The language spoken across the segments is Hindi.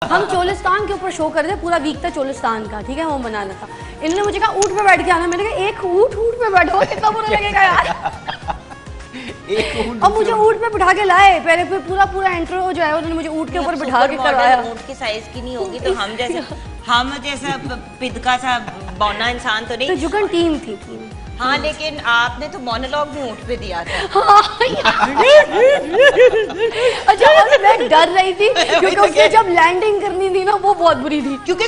हम चोलिस्तान के ऊपर शो कर रहे थे, पूरा वीक था चोलिस्तान का, ठीक है, वो बनाना था। इन्होंने मुझे कहा ऊँट पे बैठ के आना, मैंने कहा एक ऊँट पे बैठो, कितना बुरा लगेगा यार। और मुझे ऊँट पे बिठा के लाए, पहले फिर पूरा इंट्रो जो है उन्होंने मुझे ऊँट के ऊपर बिठा के करवाया। ऊँट की साइज की नहीं होगी तो हम जैसा पिदका सा बौना इंसान तो नहीं। तो जुगन टीम थी। हाँ, लेकिन आपने तो मोनोलॉग भी ऊँट पे दिया था। अच्छा, और मैं डर रही थी क्योंकि उसने जब लैंडिंग करनी थी ना वो बहुत बुरी थी, क्योंकि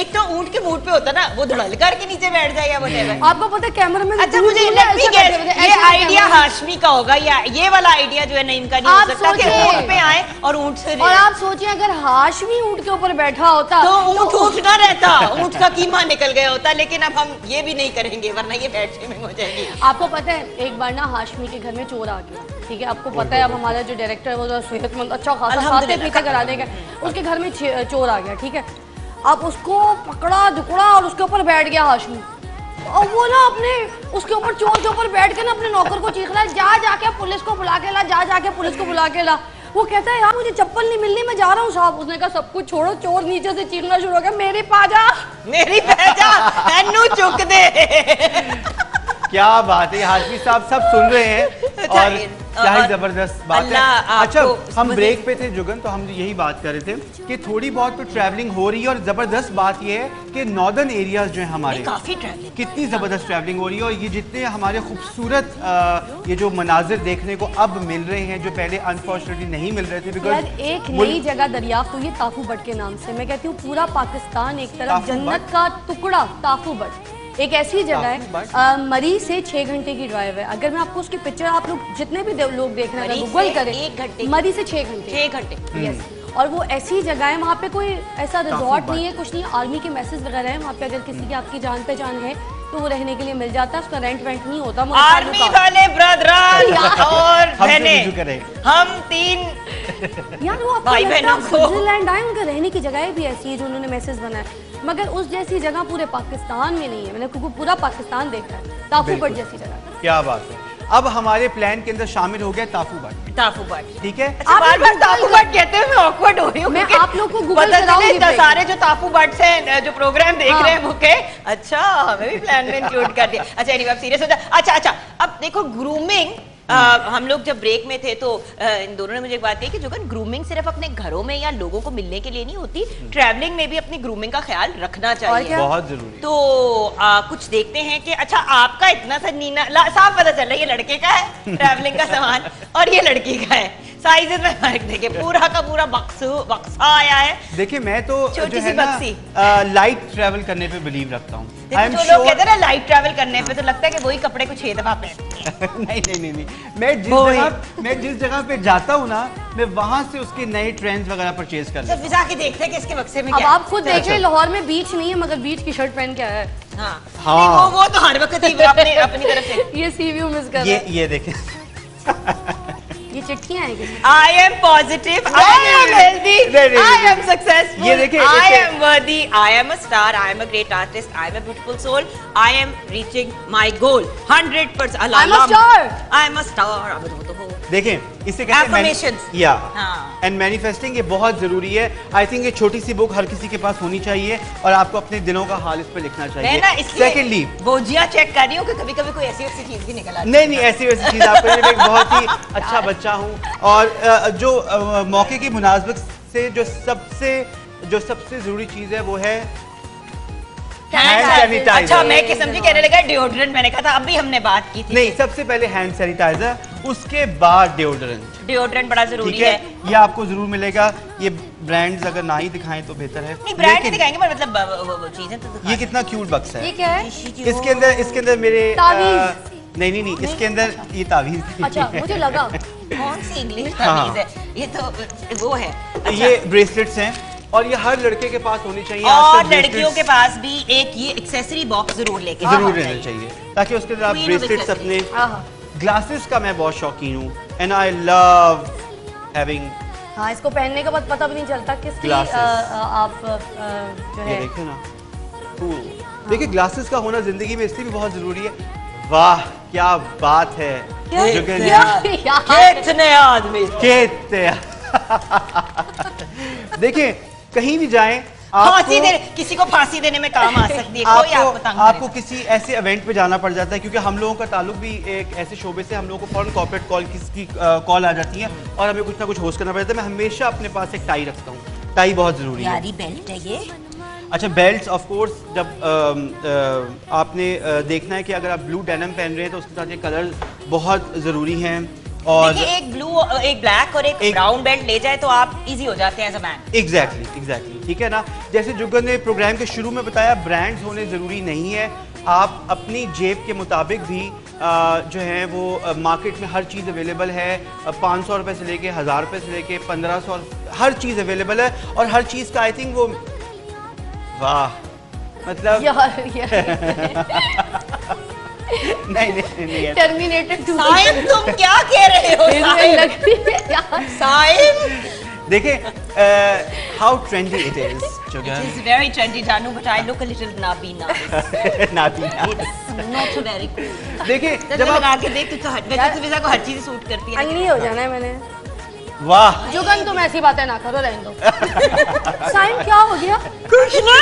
एक तो ऊँट के मूड पे होता ना, वो धड़ल करके नीचे बैठ जाए या whatever। आपको पता है कैमरा में। अच्छा, मुझे ये आइडिया हाशमी का होगा या ये वाला आइडिया जो है नईम का नहीं हो सकता कि ऊँट पे आए और ऊँट से। और आप सोचिए अगर हाशमी ऊँट के ऊपर बैठा होता तो ऊँट ना रहता, ऊँट का कीमा निकल गया होता। लेकिन अब हम ये भी नहीं करेंगे वरना ये बैड शेमिंग हो जाएगी। आपको पता है एक बार ना हाशमी के घर में चोर आ गया, ठीक है, आपको पता है अब हमारा जो डायरेक्टर है वो सेहतमंद अच्छा खासा खाते पीते करा देगा, उसके घर में चोर आ गया, ठीक है, अब उसको पकड़ा दुकड़ा और उसके ऊपर बैठ गया हाशमी। और वो ना अपने उसके ऊपर चोर के ऊपर बैठ के ना अपने नौकर को चीख रहा है, जाके पुलिस को बुला के ला, जाके पुलिस को बुला के ला। वो कहता है यार मुझे चप्पल नहीं मिलनी, मैं जा रहा हूँ साहब। उसने कहा सब कुछ छोड़ो, चोर नीचे से चीखना शुरू हो गया, मेरी पाजा चुक दे। क्या बात है, हाशमी साहब सब सुन रहे हैं और क्या ही जबरदस्त बात है। अच्छा, हम ब्रेक पे थे जुगन, तो हम यही बात कर रहे थे कि थोड़ी बहुत तो ट्रैवलिंग हो रही है और जबरदस्त बात ये है कि नॉर्दर्न एरियाज जो है हमारे, काफी ट्रैवलिंग, कितनी जबरदस्त ट्रैवलिंग हो रही है। और ये जितने हमारे खूबसूरत ये जो मनाजिर देखने को अब मिल रहे हैं जो पहले अनफॉर्चुनेटली नहीं मिल रहे थे। बिकॉज एक नई जगह दरियाफ्त हुई है ताफू बट के नाम से। मैं कहती हूँ पूरा पाकिस्तान एक तरफ जन्नत का टुकड़ा, ताफू बट एक ऐसी जगह है, मरी से 6 घंटे की ड्राइव है। अगर मैं आपको उसकी पिक्चर, आप लोग जितने भी लोग देख रहे हैं गूगल करें, 1 घंटे, मरी से 6 घंटे, यस। और वो ऐसी जगह है, वहाँ पे कोई ऐसा रिजॉर्ट नहीं है, कुछ नहीं, आर्मी के मैसेज वगैरह है वहाँ पे। अगर किसी की आपकी जान पहचान है तो वो रहने के लिए मिल जाता है, उसका रेंट वेंट नहीं होता। आर्मी वाले ब्रदर और बहनें, हम 3 यार वो भाई बहनों को स्विट्जरलैंड आए, उनका रहने की जगह भी ऐसी है जो उन्होंने मैसेज बनाया, मगर उस जैसी जगह पूरे पाकिस्तान में नहीं है। मैंने पूरा पाकिस्तान देखा है, ताफू बट जैसी जगह। क्या बात है, अब हमारे प्लान के अंदर शामिल हो गया ताफू बट, ठीक है। अच्छा, बार-बार ताफू बट कहते हैं, मैं ऑकवर्ड हो रही हूँ। मैं आप लोग को गूगल कराऊंगी, सारे जो ताफू बट से जो प्रोग्राम देख रहे हैं वो के अच्छा हमें भी प्लान में इंक्लूड कर दिया। अच्छा, एनीवे, अब सीरियस हो जाए। अच्छा, अब देखो ग्रूमिंग, हम लोग जब ब्रेक में थे तो इन दोनों ने मुझे एक बात कही कि जुगन ग्रूमिंग सिर्फ अपने घरों में या लोगों को मिलने के लिए नहीं होती, ट्रैवलिंग में भी अपनी ग्रूमिंग का ख्याल रखना चाहिए, बहुत जरूरी। तो कुछ देखते हैं कि अच्छा आपका इतना सा नीना साफ पता चल रहा है ये लड़के का है ट्रैवलिंग का सामान और ये लड़की का है, साइजेस में फर्क देखिए, पूरा का पूरा बक्सा आया है। देखिए मैं तो छोटी सी बक्सी लाइट ट्रैवल करने पे बिलीव रखता हूँ। जो लोग कहते हैं ना लाइट ट्रैवल करने पे, तो लगता है कि वही कपड़े को 6 दफा पहनते हैं। नहीं, मैं जिस जगह पे जाता हूँ ना, मैं वहाँ से उसके नए ट्रेंड्स वगैरह परचेज कर लेता हूँ। जाके देखते हैं कि इसके बक्से में अब क्या आप खुद देख रहे हैं, लाहौर में बीच नहीं है मगर बीच की शर्ट पहन के आया है। हाँ, वो तो हर वक्त ही अपनी तरफ से ये सी व्यू मिस कर रहा है। ये देखें, ये चिट्ठियां हैं। I am positive, I am healthy, I am successful, ये देखिए, I am worthy, I am a star, I am a great artist, I am a beautiful soul, I am reaching my goal 100%. I'm a star, I am a star. देखें इसे कहते हैं या एंड मैनिफेस्टिंग, ये बहुत जरूरी है। आई थिंक ये छोटी सी बुक हर किसी के पास होनी चाहिए और आपको अपने दिलों का हाल इस पे लिखना चाहिए। सेकेंडली बोझिया चेक कर रही हूँ कि कभी कभी कोई ऐसी वैसी चीज भी निकल आती है। नहीं, ऐसी वैसी चीज, आपके लिए एक बहुत ही अच्छा बच्चा हूँ। और जो मौके की मुनासबत से जो सबसे जरूरी चीज है वो है हैंड सैनिटाइजर। अच्छा, मैं कि समझी कहने लगा डिओड्रेंट, मैंने कहा था अभी हमने बात की थी। नहीं, सबसे पहले हैंड सैनिटाइजर, उसके बाद डिओड्रेंट बड़ा जरूरी है। ये आपको जरूर मिलेगा। ये ब्रांड्स अगर ना ही दिखाएं तो बेहतर है। नहीं, ब्रांड नहीं दिखाएंगे पर मतलब चीजें तो ये कितना क्यूट बक्सा है। ये क्या है? इसके अंदर मेरे नहीं, इसके अंदर ये तावीज़। अच्छा, मुझे लगा कौन सी इंग्लिश तावीज़ है ये, तो वो है। ये ब्रेसलेट्स हैं और ये हर लड़के के पास होनी चाहिए, और लड़कियों के पास भी एक ये एक्सेसरी बॉक्स जरूर रहना चाहिए ताकि उसके अंदर आप ब्रेसलेट्स अपने। ग्लासेस का मैं बहुत शौकीन हूँ एंड आई लव हैविंग। हाँ, इसको पहनने के बाद पता भी नहीं चलता किसकी आप जो है। देखिए ना, देखिए ग्लासेस का होना जिंदगी में इसलिए भी बहुत जरूरी है। वाह क्या बात है, कितने आदमी देखिए कहीं भी जाएं फांसी दे, किसी को फांसी देने में काम आ सकती है, कोई आपको तंग आपको किसी ऐसे इवेंट पे जाना पड़ जाता है, क्योंकि हम लोगों का ताल्लुक भी एक ऐसे शोबे से, हम लोगों को फौरन कॉर्पोरेट कॉल की कॉल आ जाती है और हमें कुछ ना कुछ होस्ट करना पड़ता है। मैं हमेशा अपने पास एक टाई रखता हूँ, टाई बहुत जरूरी है। यारी बेल्ट है ये। अच्छा, बेल्ट ऑफ कोर्स जब आपने देखना है कि अगर आप ब्लू डेनिम पहन रहे हैं तो उसके साथ ये कलर बहुत ज़रूरी हैं। और देखिए, एक ब्लू, एक ब्लैक और एक ब्राउन बेल्ट ले जाए तो आप इजी हो जाते हैं एज अ मैन। एग्जैक्टली, ठीक है ना। जैसे जुगन ने प्रोग्राम के शुरू में बताया, ब्रांड्स होने ज़रूरी नहीं है, आप अपनी जेब के मुताबिक भी जो है वो मार्केट में हर चीज़ अवेलेबल है। 500 रुपये से लेके 1000 रुपये से लेके 1500, हर चीज़ अवेलेबल है। और हर चीज़ का आई थिंक वो, वाह, मतलब नहीं टर्मिनेटेड टू। साइम, तुम क्या कह रहे हो? साइम, देखिए how trendy it is. It is very trendy, Janu, but I look a little nabina. नाबीना, It's not very cool. देखिए जब आप लगा के देख तो वैसे को हर चीज सूट करती है। अंगनी हो जाना है मैंने। वाह जुगन, तुम ऐसी बातें ना करो, रहने दो। साइम, क्या हो गया? कुछ ना।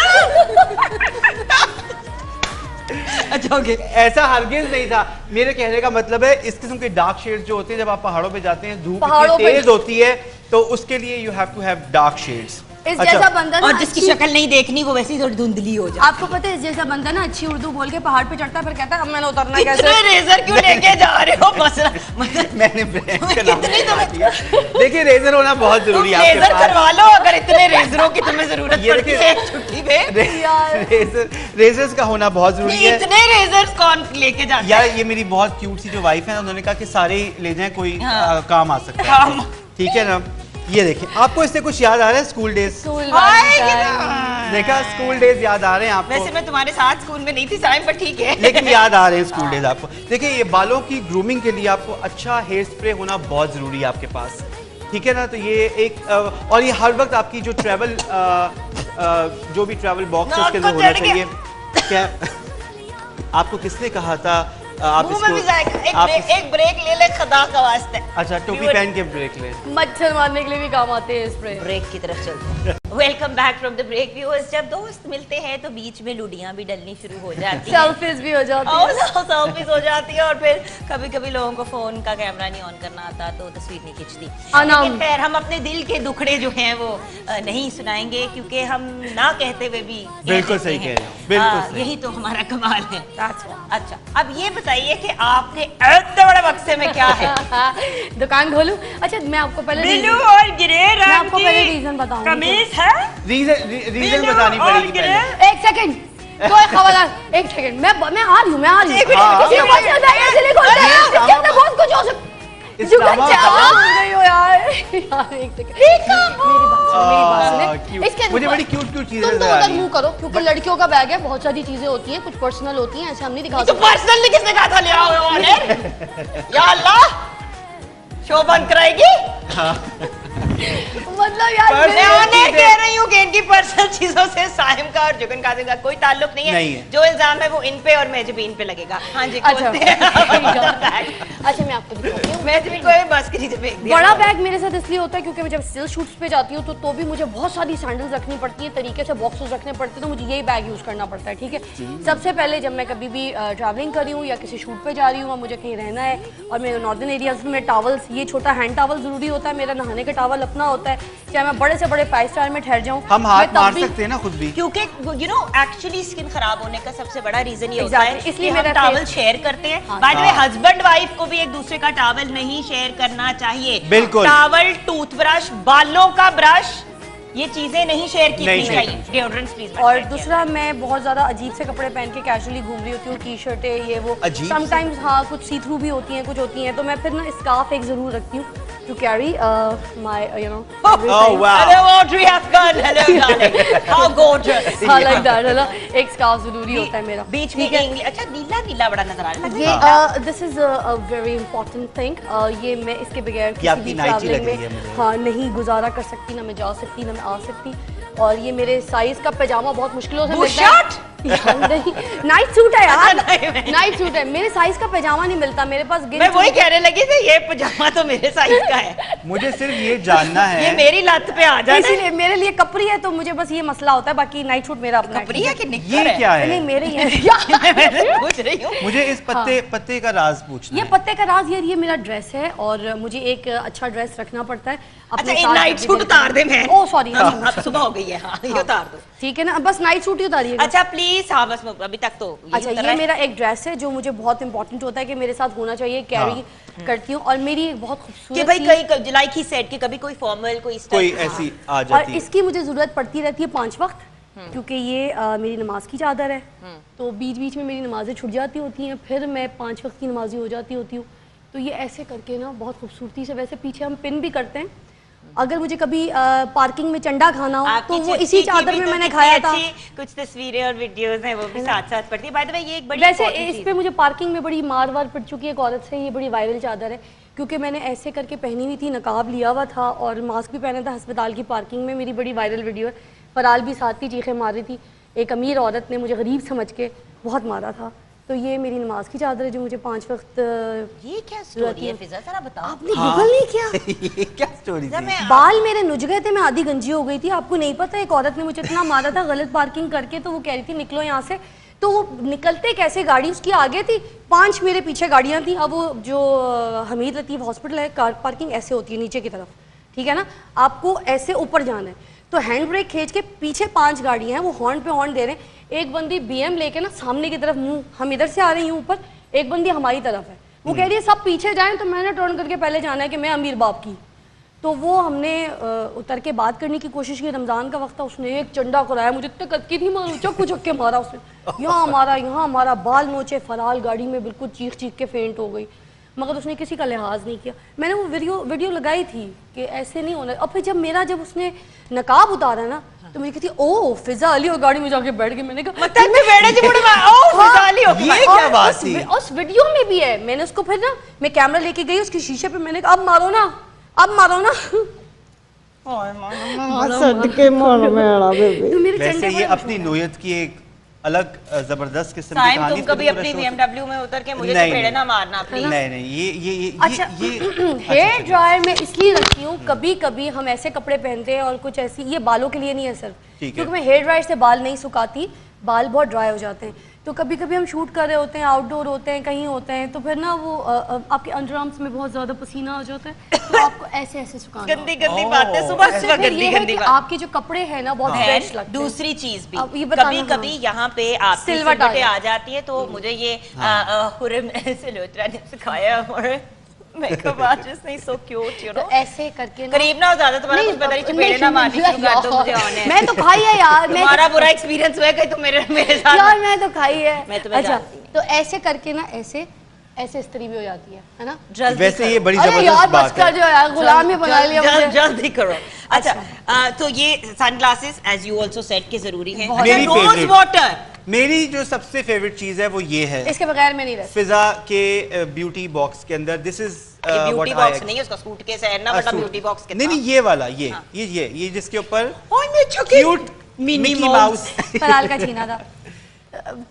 अच्छा, ओके। ऐसा हरगिज नहीं था। मेरे कहने का मतलब है, इस किस्म के डार्क शेड्स जो होते हैं, जब आप पहाड़ों पे जाते हैं, धूप इतनी तेज होती है, तो उसके लिए you have to have dark shades. इस जैसा बंदा ना, और जिसकी शक्ल नहीं देखनी वो वैसे ही थोड़ी धुंधली हो जाती है। आपको पता है, इस जैसा बंदा ना अच्छी उर्दू बोल के पहाड़ पे चढ़ता है, फिर कहता है अब मैंने उतरना कैसे? इतने रेजर क्यों लेके जा रहे हो? मतलब मैंने ब्रांड का नाम बता दिया। देखिए, रेजर होना बहुत जरूरी है। रेजर करवा लो अगर इतने रेजरों की तुम्हें जरूरत पड़ती है एक छुट्टी में। रेजर्स का होना बहुत जरूरी है। इतने रेजर्स कौन लेके जाता है? यार, ये मेरी बहुत क्यूट सी जो वाइफ है, उन्होंने कहा कि सारे ही ले जाएं, कोई काम आ सकता है, ठीक है ना। ये देखिए, आपको इससे कुछ याद आ रहा है? स्कूल डेज, देखा, स्कूल डेज याद आ रहे हैं आपको? वैसे मैं तुम्हारे साथ स्कूल में नहीं थी साइम, पर ठीक है, लेकिन याद आ रहे हैं स्कूल डेज आपको। देखिए, ये बालों की ग्रूमिंग के लिए आपको अच्छा हेयर स्प्रे होना बहुत जरूरी है आपके पास, ठीक है ना। तो ये एक और ये हर वक्त आपकी जो ट्रैवल जो भी ट्रैवल बॉक्स है उसके अंदर होना चाहिए। क्या आपको किसने कहा था आप एक ब्रेक ले ले खुदा का वास्ते? अच्छा, टोपी पहन के ब्रेक ले। मच्छर मारने के लिए भी काम आते हैं स्प्रे। ब्रेक की तरफ चलते हैं। Welcome back from the break viewers. जब दोस्त मिलते हैं तो बीच में लुडियां भी डलनी शुरू हो जाती हैं, सेल्फीज भी हो जाती हैं, सेल्फीज हो जाती है, और फिर कभी कभी लोगों को फोन का कैमरा नहीं ऑन करना आता तो तस्वीर नहीं खींचती। लेकिन खैर, हम अपने दिल के दुखड़े जो हैं वो नहीं सुनाएंगे, क्योंकि हम ना कहते हुए भी बिल्कुल सही कह रहे हैं, बिल्कुल यही तो हमारा कमाल है। अच्छा, अब ये बताइए कि आपके इतने बड़े बक्से में क्या है? दुकान खोलूं? अच्छा, मैं आपको पहले ब्लू और ग्रे रंग की रीजन बताऊंगी। कमीज है, रीजन बतानी पड़ेगी पहले। एक सेकंड, तो खबरदार, एक सेकंड, मैं आ रही हूँ, बहुत कुछ हो सकता। एक सेकंड, मुझे बड़ी क्यूट चीजें तुम तो उधर मुंह करो, क्योंकि लड़कियों का बैग है, बहुत सारी चीजें होती हैं, कुछ पर्सनल होती हैं, ऐसे हम नहीं दिखा सकते। पर्सनल किसने कहा था ले आओ? या अल्लाह, शो बंद कराएगी? मतलब यार, मैं कह रही हूँ कि इनकी पर्सनल चीजों से साहिम का और जुगन कासिम का कोई ताल्लुक नहीं है। जो इल्जाम है वो इन पे और मेजबीन पे लगेगा। हाँ जी, अच्छा मैं आपको दिखाती हूँ। मेजबीन को बस के नीचे फेंक दिया। बड़ा बैग मेरे साथ इसलिए होता है क्योंकि मैं जब स्टिल शूट्स पे जाती हूँ तो भी मुझे बहुत सारी सैंडल्स रखनी पड़ती है, तरीके से बॉक्सेस रखने पड़ते हैं, तो मुझे यही बैग यूज करना पड़ता है, ठीक है। सबसे पहले जब मैं कभी भी ट्रैवलिंग कर रही हूँ या किसी शूट पे जा रही हूँ, मुझे कहीं रहना है, और मेरे नॉर्दर्न एरियाज में टॉवल्स, ये छोटा हैंड टॉवल जरूरी होता है, मेरा नहाने का टॉवल अपना होता है, चाहे मैं बड़े से बड़े 5 स्टार में ठहर जाऊं, हम हाथ मार सकते हैं ना खुद भी, क्योंकि यू नो एक्चुअली स्किन खराब होने का सबसे बड़ा रीजन ये होता है, इसलिए मेरा टॉवल शेयर करते हैं। By the way, husband wife को भी एक दूसरे का टॉवल नहीं शेयर करना चाहिए। बिल्कुल, टॉवल, टूथब्रश, बालों का ब्रश, ये चीजें नहीं शेयर की चाहिए। Deodorants please. और दूसरा, मैं बहुत ज्यादा अजीब से कपड़े पहन के कैजुअली घूम रही होती हूँ, टी शर्टें, ये वो, समटाइम्स हाँ कुछ सी थ्रू भी होती हैं, कुछ होती हैं, तो मैं फिर ना स्कार्फ एक जरूर रखती हूँ to carry my oh wow, hello Audrey Hepburn, hello darling, how gorgeous, I like that, है ना, एक स्कार्फ जरूरी होता है मेरा बीच में। अच्छा, नीला नीला बड़ा नजर आ रहा है ये, this is a very important thing, ये मैं इसके बगैर किसी भी ट्रैवलिंग में हाँ नहीं गुजारा कर सकती, ना मैं जा सकती, ना मैं आ सकती, और ये मेरे साइज का पैजामा बहुत मुश्किलों से मिलता है। नाइट सूट है यार, नाइट सूट है। मेरे साइज का पैजामा नहीं मिलता मेरे पास। मैं वही कहने लगी थी, ये पजामा तो मेरे साइज का है। मुझे सिर्फ ये जानना है, ये मेरी लत पे आ जाए, इसीलिए मेरे लिए कपड़ी है, तो मुझे बस ये मसला होता है, बाकी नाइट सूट मेरा अपना। कपड़ी है कि निक्कर ये क्या है? नहीं मेरे ही है। पूछ रही हूँ। मुझे इस पत्ते का राज पूछना ये है। पत्ते का राज यार, ये मेरा ड्रेस है और मुझे एक अच्छा ड्रेस रखना पड़ता है अपने अच्छा, साथ। नाइट सूट उतार दे मैं। ओह सॉरी, अब सुबह हो गई है, हाँ, ये उतार दो। ठीक है ना, बस नाइट सूट ही उतारिएगा। अच्छा प्लीज, हाँ बस अभी तक तो अच्छा, ये मेरा एक ड्रेस है जो मुझे बहुत इंपॉर्टेंट होता है कि मेरे साथ होना चाहिए, कैरी करती हूँ। और मेरी एक बहुत खूबसूरत कि भाई कई लाइक ही सेट कि कभी कोई फॉर्मल कोई ऐसी आ और जाती है। इसकी मुझे जरूरत पड़ती रहती है 5 वक्त, क्योंकि ये मेरी नमाज की चादर है। तो बीच बीच में मेरी नमाजें छूट जाती होती हैं, फिर मैं 5 वक्त की नमाजी हो जाती होती हूँ। तो ये ऐसे करके ना बहुत खूबसूरती से, वैसे पीछे हम पिन भी करते हैं। अगर मुझे कभी पार्किंग में चंडा खाना हो तो वो इसी चादर में मैंने खाया था। कुछ तस्वीरें और वीडियोस हैं वो भी साथ साथ पड़ती है। बाय द वे ये एक बड़ी वैसे इस पे मुझे पार्किंग में बड़ी मार पड़ चुकी है एक औरत से। ये बड़ी वायरल चादर है क्योंकि मैंने ऐसे करके पहनी हुई थी, नकाब लिया हुआ था और मास्क भी पहना था अस्पताल की पार्किंग में। मेरी बड़ी वायरल वीडियो है। फराल भी साथ ही चीखें मार रही थी। एक अमीर औरत ने मुझे गरीब समझ के बहुत मारा था। तो ये मेरी नमाज की चादर है जो मुझे 5 वक्त। ये क्या स्टोरी है फिजा, जरा बताओ। आपने गूगल नहीं किया? ये क्या स्टोरी थी? बाल मेरे नुज गए थे, मैं आधी गंजी हो गई थी। आपको नहीं पता, एक औरत ने मुझे इतना मारा था गलत पार्किंग करके। तो वो कह रही थी निकलो यहाँ से। तो वो निकलते कैसे, गाड़ी उसकी आगे थी, 5 मेरे पीछे गाड़ियाँ थी। अब वो जो हमीद लतीफ़ हॉस्पिटल है, कार पार्किंग ऐसे होती है नीचे की तरफ, ठीक है ना, आपको ऐसे ऊपर जाना है। तो हैंड ब्रेक खींच के पीछे 5 गाड़ियाँ हैं, वो हॉर्न पे हॉर्न दे रहे हैं। एक बंदी BM लेके ना सामने की तरफ मुंह, हम इधर से आ रही हूँ ऊपर, एक बंदी हमारी तरफ है। वो कह रही है सब पीछे जाएं। तो मैंने टर्न करके पहले जाना है कि मैं अमीर बाप की। तो वो हमने उतर के बात करने की कोशिश की। रमज़ान का वक्त था, उसने एक चंडा कराया, मुझे इतने कद की थी, मारो चक के मारा उसने। यहाँ मारा, बाल नोचे, फराल गाड़ी में बिल्कुल चीख के फेंट हो गई। मगर उसने किसी का लिहाज नहीं किया। मैंने वो वीडियो लगाई थी कि ऐसे नहीं होना। और फिर जब उसने नकाब उतारा ना, तो मुझे कहती ओ फिजा अली, और गाड़ी में जाके बैठ गई। मैंने कहा मतलब मैं बैठे जी मुड़े ओ फिजा अली हो गई। ये क्या बात थी? उस वीडियो में भी है। मैंने उसको फिर ना, मैं कैमरा लेके गई उसके शीशे पे, मैंने कहा अब मारो ना। वैसे ये अपनी नोयत की एक अलग जबरदस्त किस्म की कहानी। तुम कभी अपनी BMW में उतर के मुझे चपेड़े ना मारना प्लीज। नहीं, ये अच्छा, हेयर ड्रायर में इसलिए रखती हूँ, कभी कभी हम ऐसे कपड़े पहनते हैं और कुछ ऐसी, ये बालों के लिए नहीं है सिर्फ, क्योंकि मैं हेयर ड्रायर से बाल नहीं सुखाती, बाल बहुत ड्राई हो जाते हैं। तो कभी कभी हम शूट कर रहे होते हैं, आउटडोर होते हैं, कहीं होते हैं, तो फिर ना वो आपके अंडर आर्म्स में बहुत ज्यादा पसीना आ जाता है, तो आपको ऐसे सुखाना। गंदी बातें सुबह सुबह गंदी बात। आपके जो कपड़े हैं ना बहुत फ्रेश लगते हैं। दूसरी चीज भी कभी यहाँ पे आप सिलवटें आ जाती है, तो मुझे ये हुरम सिलोत्रा ने सिखाया और मेकअप आर्टिस्ट नहीं, सो क्यूट यू नो। ऐसे करके करीब ना ज्यादा तुम्हारा कुछ पता नहीं, चपेड़े ना मारनी शुरू कर दो मुझे ऑन है। मैं तो खाई है यार, तुम्हारा बुरा एक्सपीरियंस हुआ है तुम मेरे साथ यार, मैं तो खाई है। मैं तुम्हें अच्छा, तो ऐसे करके ना ऐसे इस्त्री भी हो जाती है ना। वैसे ये बड़ी जबरदस्त बात है। जो यार गुलाम ही बना लिया मुझे। जल्दी करो। अच्छा, तो ये sunglasses as you also set के जरूरी हैं। मेरी रोज वाटर, मेरी जो सबसे फेवरेट चीज है वो ये है, इसके बगैर मैं नहीं रह सकती। फिजा के ब्यूटी बॉक्स के अंदर दिस इज ब्यूटी बॉक्स नहीं है, उसका सूटकेस है ना, बड़ा ब्यूटी बॉक्स के। नहीं, ये वाला, ये जिसके ऊपर क्यूट मिनी माउस फराल का छीना था,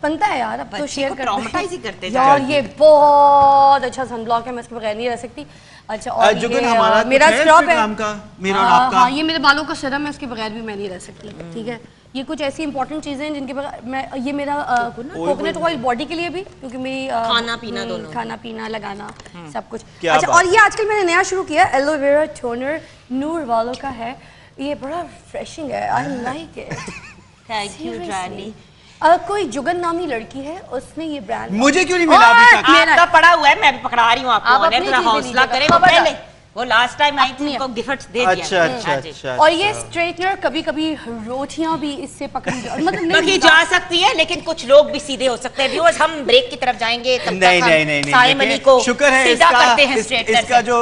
बनता है यार। अब तो शेयर ट्रॉमेटाइज ही करते हैं यार। ये बहुत अच्छा सनब्लॉक है, मैं इसके बगैर नहीं रह सकती। अच्छा, और जुगन हमारा मेरा स्क्रब है, मेरा और आपका। हाँ, ये मेरे बालों का सीरम है, उसके बगैर भी मैं नहीं रह सकती। ठीक है, ये कुछ ऐसी इंपॉर्टेंट चीजें हैं जिनके बगैर मैं, ये मेरा कोकोनट ऑयल बॉडी के लिए भी, क्योंकि मेरी खाना पीना दोनों, खाना पीना लगाना सब कुछ। अच्छा, और ये आजकल मैंने नया शुरू किया है, एलोवेरा टोनर, नूर वालों का है। ये बड़ा रिफ्रेशिंग है, I like it. Thank you Rani. कोई जुगन नामी लड़की है, उसने ये ब्रांड मुझे क्यों नहीं मिला अभी तक? आपका पड़ा हुआ है, मैं भी पकड़ा रही हूँ आपको। हौसला करें, पहले वो लास्ट टाइम आई थी, उनको गिफ्ट दे दिया। अच्छा। और ये स्ट्रेटनर कभी कभी रोटियां भी इससे पकड़ी मतलब जा सकती है, लेकिन कुछ लोग भी सीधे हो सकते हैं। व्यूअर्स, हम ब्रेक की तरफ जाएंगे। नहीं, साइम अली को शुक्र है इसका जो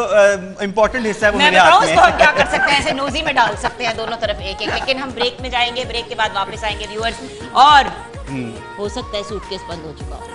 इम्पोर्टेंट हिस्सा है वो मेरे हाथ में है। हम क्या कर सकते हैं, ऐसे नोजी में डाल सकते हैं दोनों तरफ एक, लेकिन हम ब्रेक में जाएंगे, ब्रेक के बाद वापस आएंगे व्यूअर्स, और हो सकता है सूटकेस बंद हो चुका हो।